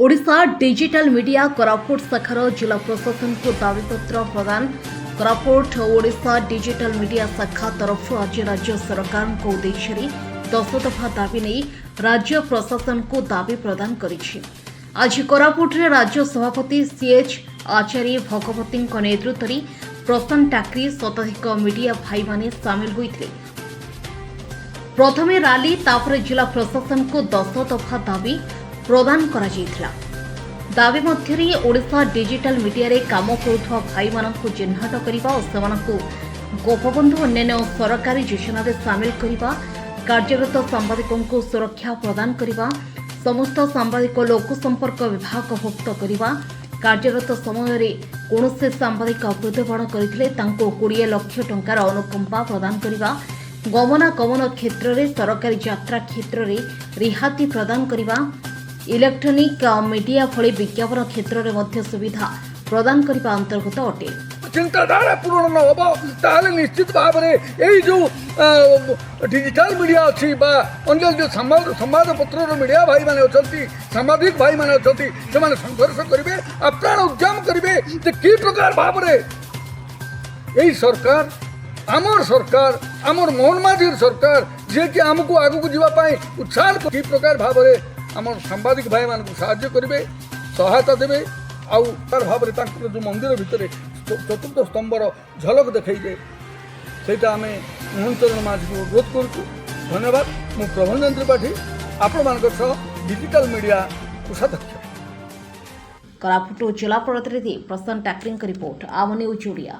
Odisha digital media Koraput शाखार जिला प्रशासन को दाबीपत्र प्रदान। कोरापुट ओडिशा डिजिटल मीडिया शाखा तरफ आज राज्य सरकार को उद्देश्य 10 दफा दाबी नहीं राज्य प्रशासन को दाबी प्रदान करिछि। आज कोरापुट रे राज्य सभापति सीएच आचार्य भगवती नेतृत्व में प्रशासन टाकरी शताधिक मीडिया भाई माने सामिल होइथिले। प्रथमे रैली तापर जिला प्रशासन को 10 दफा दाबी प्रदान करा जायथिला। दाबी मध्यरे ओडिशा डिजिटल मीडिया रे काम करुवा भाई मानकु चिन्हट करिबा और सेमानकु गोपबंधु अन्य सरकारी योजना रे शामिल करिबा, कार्यरत सांबादिकों को सुरक्षा प्रदान करिबा, समस्त सांबादिक लोक संपर्क विभाग भुक्त करिबा, कार्यरत समय रे कोनोसे सांबादिक मृत्युवरण करथिले तांको 20 लाख टंकार अनुकंपा प्रदान करिबा, गमनागमन क्षेत्र में सरकारी यात्रा क्षेत्र में रिहाती प्रदान करिबा, इलेक्ट्रोनिक मीडिया भली विज्ञापन क्षेत्र में मध्य सुविधा प्रदान करने अंतर्गत अटे। चिंताधारा पूर्ण न हम ताले निश्चित भाव में जो डिजिटल मीडिया अच्छी अन्य संवाद पत्र मीडिया भाई माने अछंती, सामाजिक भाई माने अछंती, से संघर्ष करेंगे, आप्राण उद्यम करेंगे कि प्रकार भाव में यही सरकार आमर सरकार आमर मोहन माझी सरकार जे कि आमको आगू जावाई उत्साह कि प्रकार भाव में आम सांबादिक भाई मान साहाय्य करेंगे, सहायता देवे आउ भाव में जो मंदिर भितर चतुर्थ स्तंभर झलक देखे से आम मोहन चरण माझी को अनुरोध करुँ। धन्यवाद। मु प्रभंजन त्रिपाठी आपण मान डिजिटल मीडिया कोषाध्यक्ष। कोरापुट जिला प्रतिनिधि प्रशांत टाकरी रिपोर्ट आमो न्यूज ओडिया।